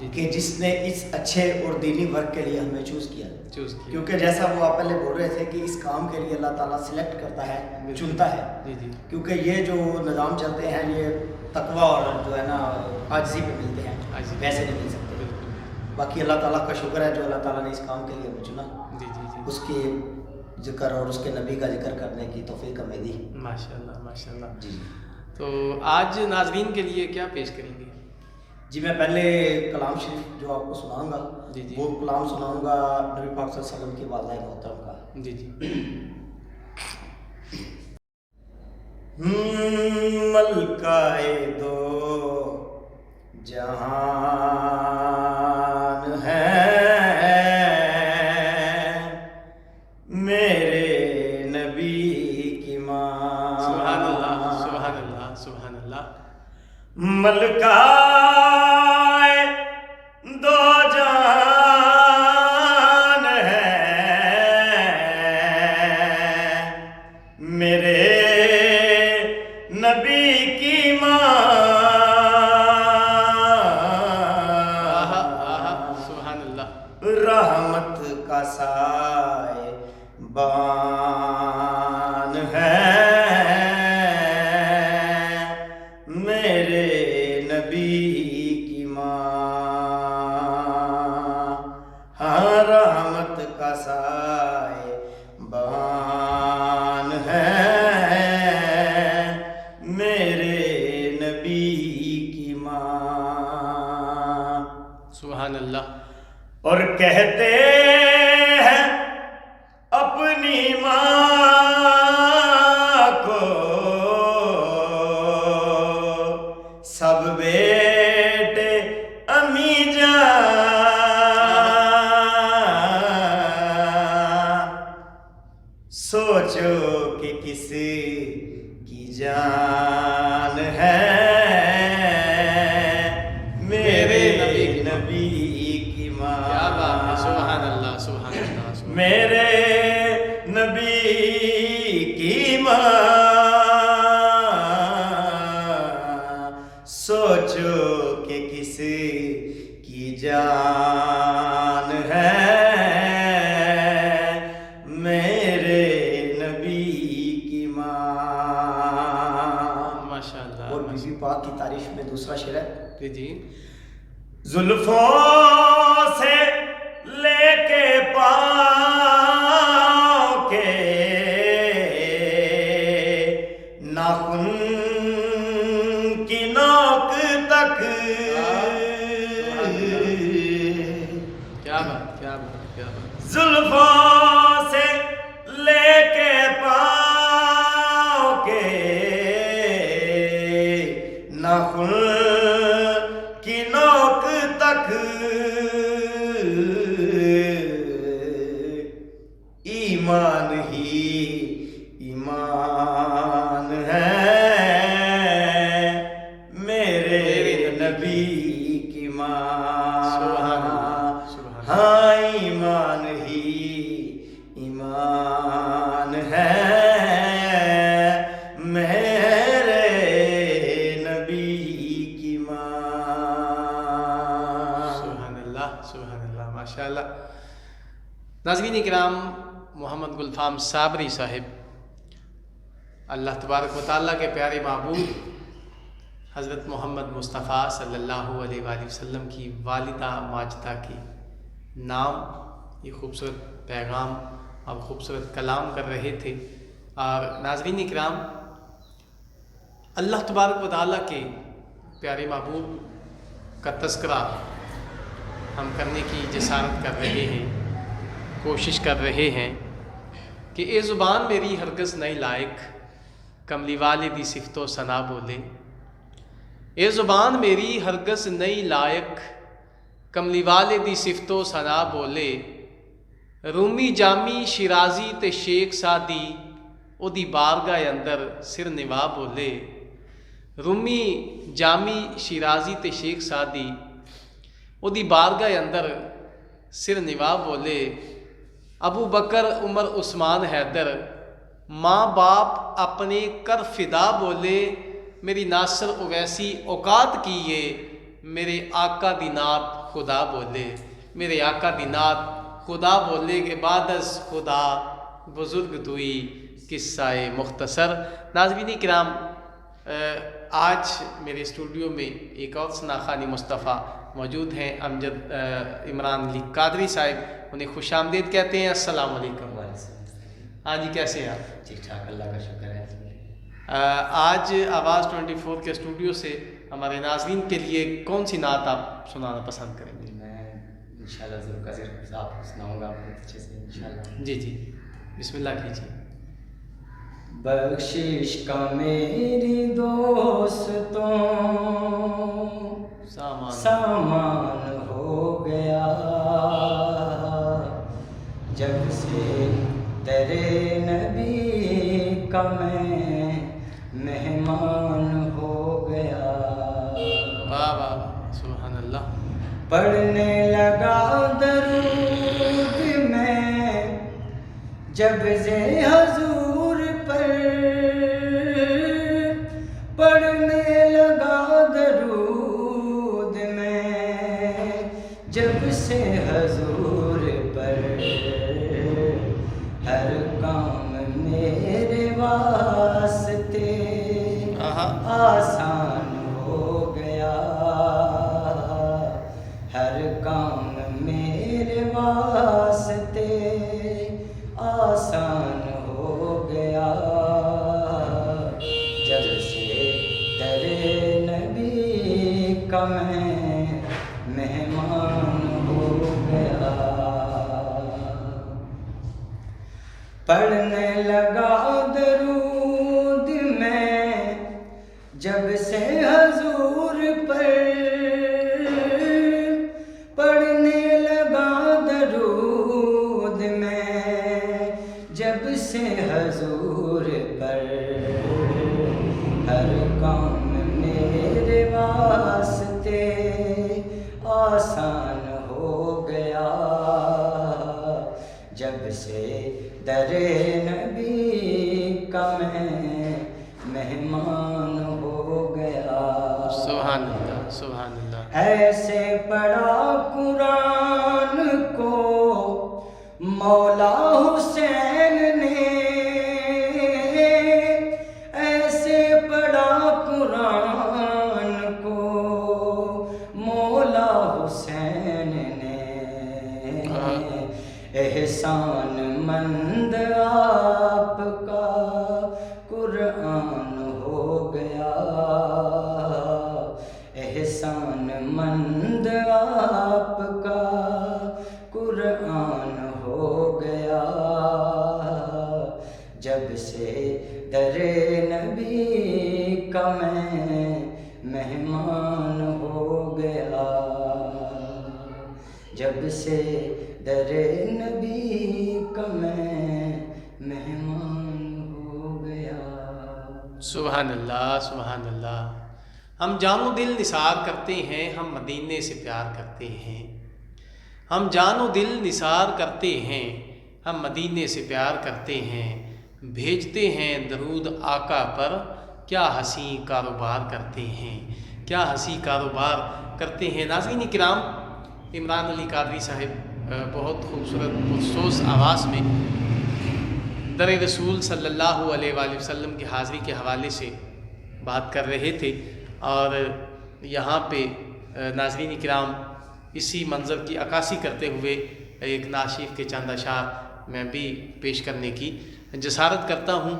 جی کہ جس نے اس اچھے اور دینی ورک کے لیے ہمیں چوز کیا، کیونکہ جیسا وہ آپ پہلے بول رہے تھے کہ اس کام کے لیے اللہ تعالیٰ سلیکٹ کرتا ہے، چنتا ہے، جی جی کیونکہ یہ جو نظام چلتے ہیں یہ تقوی اور جو ہے نا عاجزی پہ ملتے ہیں، ویسے نہیں مل سکتے۔ باقی اللہ تعالیٰ کا شکر ہے جو اللہ تعالیٰ نے اس کام کے لیے ہمیں چنا، جی جی جی اس کے ذکر اور اس کے نبی کا ذکر کرنے کی توفیق ہمیں دی۔ ماشاء اللہ ماشاء اللہ۔ جی تو آج ناظرین کے لیے کیا پیش کریں گے؟ جی میں پہلے کلام شریف جو آپ کو سناؤں گا، جی جی وہ کلام سناؤں گا نبی پاک صلی اللہ علیہ وسلم کی والدہ محترم کا۔ جی جی۔ ملکہ دو جہان ہے میرے نبی کی ماں۔ سبحان اللہ سبحان اللہ سبحان اللہ۔ ملکہ دو جہان ہے میرے نبی کی ماں۔ سبحان اللہ۔ رحمت کا سائے بان ہے میرے نبی کی ماں۔ ہاں رحمت کا سائے بان ہے میرے نبی کی ماں۔ سبحان اللہ۔ اور کہتے ہیں اپنی ماں کو سب بیٹے امی جان، سوچو کہ کس کی جان ہے میرے نبی کی ماں۔ کیا بات ہے، سبحان اللہ سبحان اللہ سبحان۔ میرے نبی کی ماں، سوچو کہ کس کی جان ہے میرے نبی کی ماں۔ ماشاء اللہ۔ اور بی بی پاک کی تعریف میں دوسرا شعر ہے۔ جی جی۔ زلفوں سے لے کے پاؤں کے ناخن کی نوک تک، کیا بات کیا بات کیا بات۔ زلفوں سے لے کے پاؤں کے ناخن کی نوک تک ایمان ہی ایمان ہے میرے نبی کی ماں۔ سبحان اللہ، سبحان اللہ۔ ہاں ایمان ہی ایمان ہے میرے نبی کی ماں۔ سبحان اللہ سبحان اللہ ماشاء اللہ۔ ناظرین اکرام، محمد گلفام صابری صاحب اللہ تبارک و تعالیٰ کے پیارے محبوب حضرت محمد مصطفیٰ صلی اللہ علیہ وآلہ وسلم کی والدہ ماجدہ کی نام یہ خوبصورت پیغام اور خوبصورت کلام کر رہے تھے۔ اور ناظرین اکرام، اللہ تبارک و تعالیٰ کے پیارے محبوب کا تذکرہ ہم کرنے کی جسارت کر رہے ہیں، کوشش کر رہے ہیں کہ اے زبان میری ہرگز نہیں لائق کملی والے دی صفت و ثنا بولے۔ اے زبان میری ہرگز نہیں لائق کملی والے دی صفت و ثنا بولے۔ رومی جامی شیرازی تے شیخ سادی او دی بارگاہ اندر سر نوا بولے۔ رومی جامی شیرازی تے شیخ سادی او دی بارگاہ اندر سر نوا بولے۔ ابو بکر عمر عثمان حیدر ماں باپ اپنے کر فدا بولے۔ میری ناصر اویسی اوقات کیے میرے آقا دی نات خدا بولے، میرے آقا دی نعت خدا بولے کے بعد از خدا بزرگ توئی قصہ مختصر۔ ناظرین کرام، آج میرے اسٹوڈیو میں ایک اور ثناخوانی مصطفیٰ موجود ہیں، امجد عمران علی قادری صاحب، انہیں خوش آمدید کہتے ہیں۔ السلام علیکم۔ ہاں جی، کیسے ہیں آپ؟ ٹھیک ٹھاک، اللہ کا شکر ہے۔ آج آواز 24 کے اسٹوڈیو سے ہمارے ناظرین کے لیے کون سی نعت آپ سنانا پسند کریں گے؟ میں انشاءاللہ ضرور آپ کو سناؤں گا بہت اچھے سے انشاءاللہ۔ جی جی، بسم اللہ کیجیے۔ بخشش کا میری دوستوں سامان ہو گیا، جب سے تیرے نبی کا میں مہمان ہو گیا۔ واہ واہ، سبحان اللہ۔ پڑھنے لگا درود میں جب سے حضور پر، پڑھنے لگا درود میں جب سے حضور پر، ہر کام میرے واسطے آسان ہو گیا، ہر کام میرے واسطے آسان ہو گیا، جب سے تیرے نبی کا میں مہمان ہو گیا۔ پڑھنے لگا درود میں جب سے حضور پر، پڑھنے لگا درود میں جب سے حضور پر، ہر کام میرے واسطے آسان ہو گیا، جب سے در نبی کا میں مہمان ہو گیا۔ سبحان اللہ، سبحان اللہ۔ ایسے پڑھا قرآن کو مولا حسین نے، ایسے پڑھا قرآن کو مولا حسین نے، احسان مند آپ کا قرآن ہو گیا، احسان مند آپ کا قرآن ہو گیا، جب سے در نبی کا میں مہمان ہو گیا، جب سے در نبی کا میں مہمان ہو گیا۔ سبحان اللہ، سبحان اللہ۔ ہم جان و دل نثار کرتے ہیں، ہم مدینے سے پیار کرتے ہیں، ہم جان و دل نثار کرتے ہیں، ہم مدینے سے پیار کرتے ہیں، بھیجتے ہیں درود آقا پر، کیا ہنسی کاروبار کرتے ہیں، کیا ہنسی کاروبار کرتے ہیں۔ ناظرین کرام، عمران علی قادری صاحب بہت خوبصورت پرسوز آواز میں در رسول صلی اللہ علیہ وآلہ وسلم کی حاضری کے حوالے سے بات کر رہے تھے، اور یہاں پہ ناظرین کرام اسی منظر کی عکاسی کرتے ہوئے ایک نعت شریف کے چند اشعار میں بھی پیش کرنے کی جسارت کرتا ہوں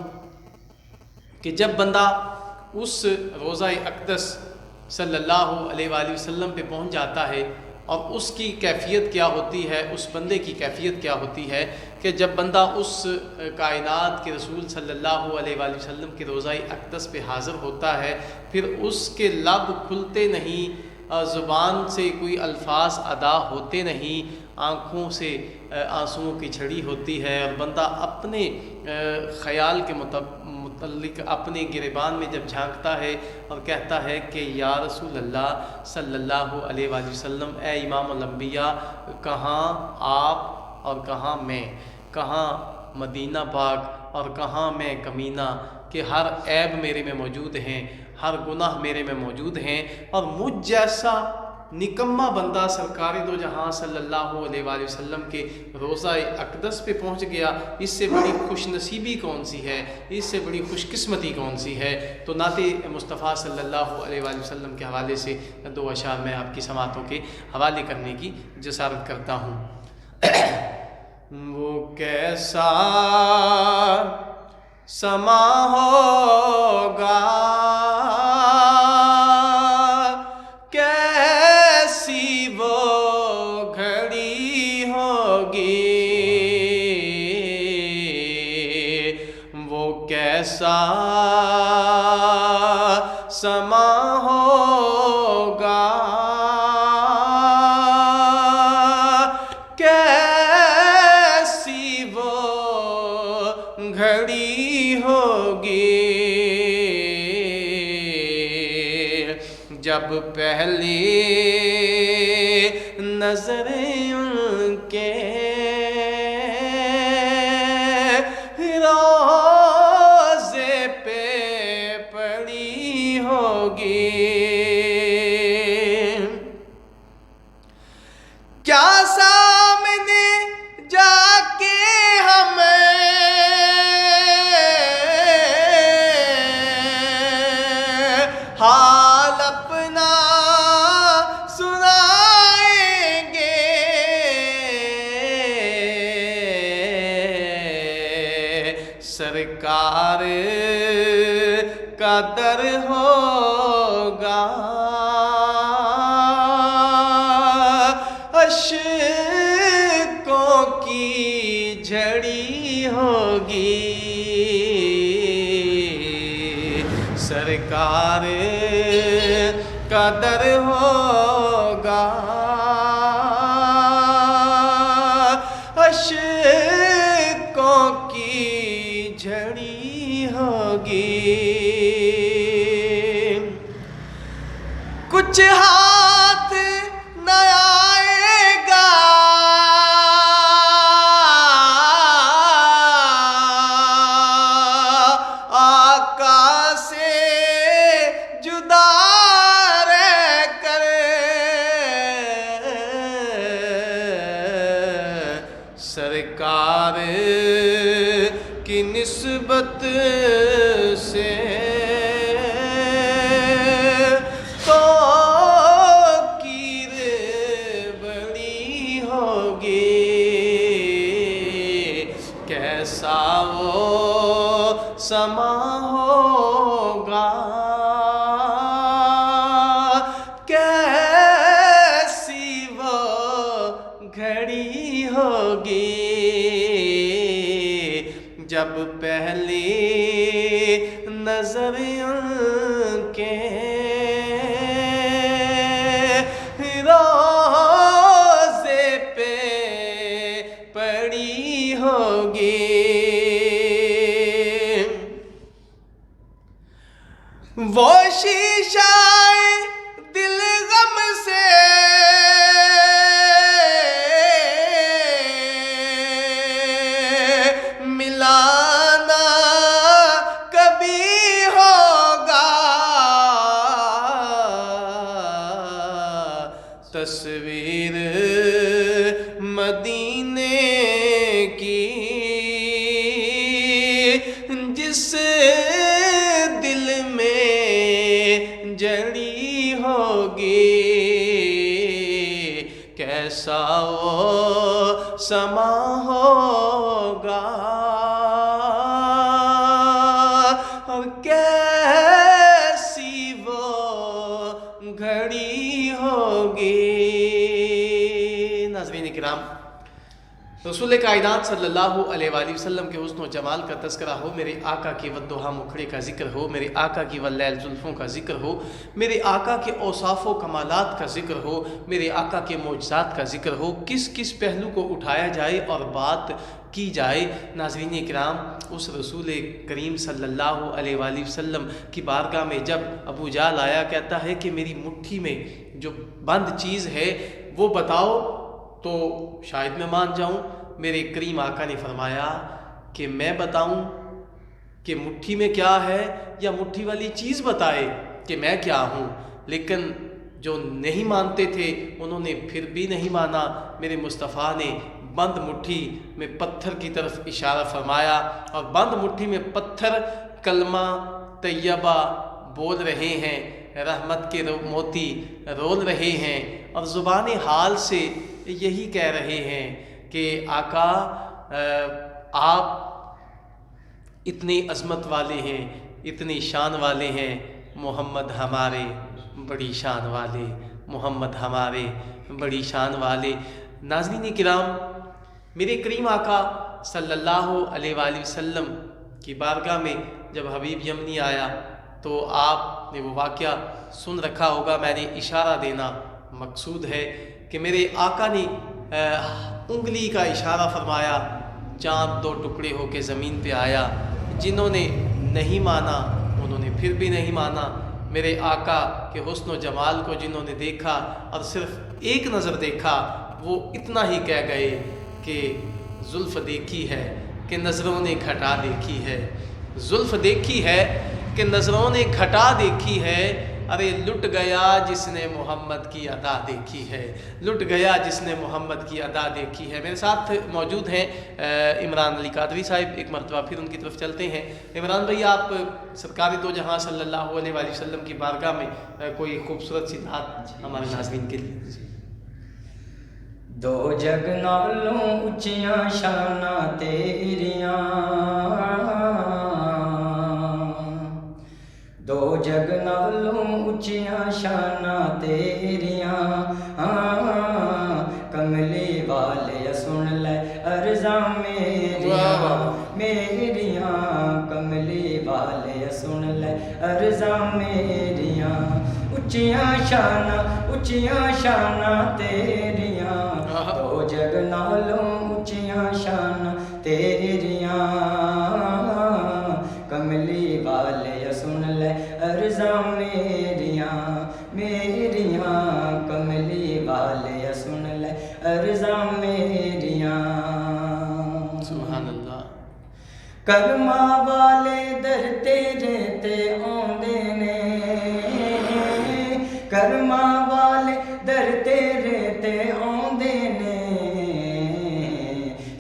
کہ جب بندہ اس روضہ اقدس صلی اللہ علیہ وآلہ وسلم پہ پہنچ جاتا ہے، اور اس کی کیفیت کیا ہوتی ہے، اس بندے کی کیفیت کیا ہوتی ہے کہ جب بندہ اس کائنات کے رسول صلی اللہ علیہ وآلہ وسلم کے روضہ اقدس پہ حاضر ہوتا ہے، پھر اس کے لب کھلتے نہیں، زبان سے کوئی الفاظ ادا ہوتے نہیں، آنکھوں سے آنسوؤں کی جھڑی ہوتی ہے، اور بندہ اپنے خیال کے متعلق اپنے گریبان میں جب جھانکتا ہے اور کہتا ہے کہ یا رسول اللہ صلی اللہ علیہ وآلہ وسلم، اے امام الانبیاء، کہاں آپ اور کہاں میں، کہاں مدینہ پاک اور کہاں میں کمینہ، کہ ہر عیب میرے میں موجود ہیں، ہر گناہ میرے میں موجود ہیں، اور مجھ جیسا نکما بندہ سرکار دو جہاں صلی اللہ علیہ وآلہ وسلم کے روضہ اقدس پہ پہنچ گیا، اس سے بڑی خوش نصیبی کون سی ہے، اس سے بڑی خوش قسمتی کون سی ہے؟ تو نعت مصطفیٰ صلی اللہ علیہ وآلہ وسلم کے حوالے سے دو اشعار میں آپ کی سماعتوں کے حوالے کرنے کی جسارت کرتا ہوں۔ وہ کیسا سما ہوگا، کیسی وہ گھڑی ہوگی، وہ کیسا سما ہوگا، کیسی وہ گھڑی ہوگی، جب پہلی نظریں ان کے روضے پہ پڑی ہوگی، کیا سامنے جا کے ہمیں حال اپنا سنائیں گے، سرکار کا در ہوگا، اشکوں کی جھڑی ہوگی، سرکار کا در ہوگا، اشکوں کی جھڑی ہوگی، کچھ ہاتھ نہ آئے گا آقا سے جدا رہ کر، سرکار کی نسبت سے کیسا وہ سما ہوگا، کیسی وہ گھڑی ہوگی، جب پہلی نظر ان کے روضے پہ پڑی ہوگی، وہ شیشہ دل غم سے ملانا کبھی ہوگا، تصویر مدینے کی جس دل میں جڑی ہوگی، کیسا وہ سما ہوگا، اور کیسی وہ گھڑی ہوگی۔ ناظرین کرام، رسول کائنات صلی اللہ علیہ وآلہ وسلم کے حسن و جمال کا تذکرہ ہو، میرے آقا کے ودھا مکھڑے کا ذکر ہو، میرے آقا کی واللیل زلفوں کا ذکر ہو، میرے آقا کے اوصاف و کمالات کا ذکر ہو، میرے آقا کے معجزات کا ذکر ہو، کس کس پہلو کو اٹھایا جائے اور بات کی جائے۔ ناظرین کرام، اس رسول کریم صلی اللہ علیہ وآلہ وسلم کی بارگاہ میں جب ابو جہل آیا، کہتا ہے کہ میری مٹھی میں جو بند چیز ہے وہ بتاؤ تو شاید میں مان جاؤں۔ میرے کریم آقا نے فرمایا کہ میں بتاؤں کہ مٹھی میں کیا ہے یا مٹھی والی چیز بتائے کہ میں کیا ہوں؟ لیکن جو نہیں مانتے تھے انہوں نے پھر بھی نہیں مانا۔ میرے مصطفیٰ نے بند مٹھی میں پتھر کی طرف اشارہ فرمایا، اور بند مٹھی میں پتھر کلمہ طیبہ بول رہے ہیں، رحمت کے موتی رول رہے ہیں، اور زبان حال سے یہی کہہ رہے ہیں کہ آقا آپ اتنی عظمت والے ہیں، اتنی شان والے ہیں، محمد ہمارے بڑی شان والے، محمد ہمارے بڑی شان والے۔ ناظرین کرام، میرے کریم آقا صلی اللہ علیہ وآلہ وسلم کی بارگاہ میں جب حبیب یمنی آیا تو آپ نے وہ واقعہ سن رکھا ہوگا۔ میں نے اشارہ دینا مقصود ہے کہ میرے آقا نے انگلی کا اشارہ فرمایا، چاند دو ٹکڑے ہو کے زمین پہ آیا۔ جنہوں نے نہیں مانا انہوں نے پھر بھی نہیں مانا۔ میرے آقا کے حسن و جمال کو جنہوں نے دیکھا اور صرف ایک نظر دیکھا، وہ اتنا ہی کہہ گئے کہ زلف دیکھی ہے کہ نظروں نے گھٹا دیکھی ہے، زلف دیکھی ہے کہ نظروں نے گھٹا دیکھی ہے، ارے لٹ گیا جس نے محمد کی ادا دیکھی ہے، لٹ گیا جس نے محمد کی ادا دیکھی ہے۔ میرے ساتھ موجود ہیں عمران علی قادری صاحب، ایک مرتبہ پھر ان کی طرف چلتے ہیں۔ عمران بھائی، آپ سرکار دو جہاں صلی اللہ علیہ وآلہ وسلم کی بارگاہ میں کوئی خوبصورت سی نعت ہمارے ناظرین کے لیے۔ دو جگ نالوں اچیاں شاناں تیریاں، دو جگ نالوں اچیاں شاناں تیریاں، کملی والے سن لے عرضاں میریاں، میریاں کملی والے سن لے عرضاں میریاں، اچیاں شاناں تیریاں، دو جگ نالوں اچیاں شاناں تیریاں، کملی والے سن لے عرضاں میریاں، میریاں کملی والے سن لے عرضاں میریاں۔ سبحان اللہ۔ کرما والے در تیرے تے آندے نے، کرما والے در تیرے تے آندے نے،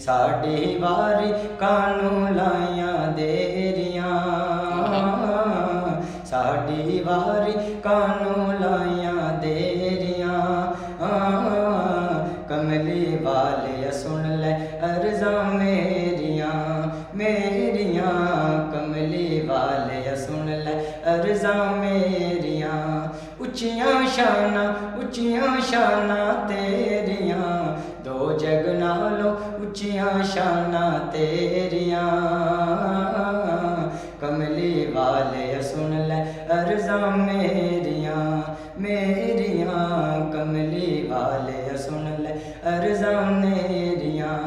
ساڈی واری کانوں لائیاں دیریاں، ساڈی واری کانوں لائیاں دیریاں، کملی والے سن لے عرضاں میریاں، میریاں کملی والے سن لے عرضاں میریاں، اچیاں شاناں تیریاں، دو جگ نالوں اچیاں شاناں تیریاں، کملی والے سن لے عرضاں میریاں، میریاں کملی والے سن لے عرضاں میریاں۔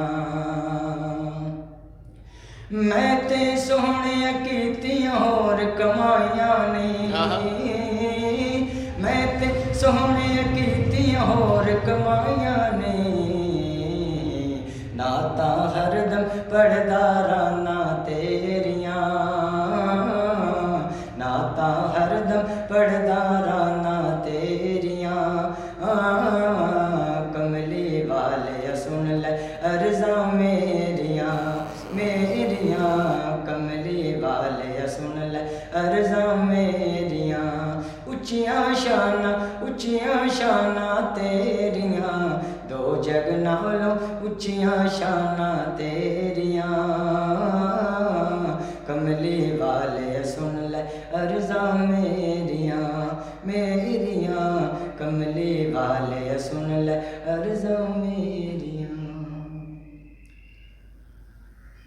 میں تے سوہنے کیتیاں ہور کمائیاں نہیں، میں تے سوہنے کیتیاں ہور کمائیاں نہیں، نعتاں ہر دم پڑھدا رہنا تیریاں، نعتاں ہر دم پڑھدا رہنا تیریاں، کملی والے سن لے عرضاں میریاں، میریاں کملی والے سن لے عرضاں میریاں، اچیاں شاناں تیریاں، دو جگ نالوں اچیاں شاناں تیریاں، کملی والے سن لے عرضاں میریاں، میریاں کملی والے سن لے عرضاں میریاں۔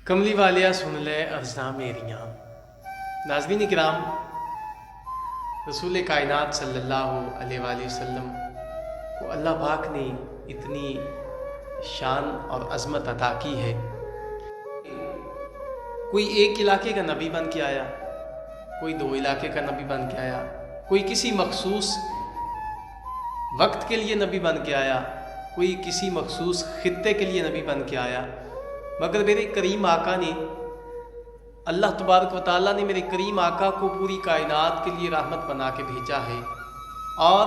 کملی والیا سن لے عرضاں میریاں۔ ناظرین کرام، رسول کائنات صلی اللہ علیہ وآلہ وسلم کو اللہ پاک نے اتنی شان اور عظمت عطا کی ہے۔ کوئی ایک علاقے کا نبی بن کے آیا، کوئی دو علاقے کا نبی بن کے آیا، کوئی کسی مخصوص وقت کے لیے نبی بن کے آیا، کوئی کسی مخصوص خطے کے لیے نبی بن کے آیا، مگر میرے کریم آقا نے، اللہ تبارک و تعالیٰ نے میرے کریم آقا کو پوری کائنات کے لیے رحمت بنا کے بھیجا ہے، اور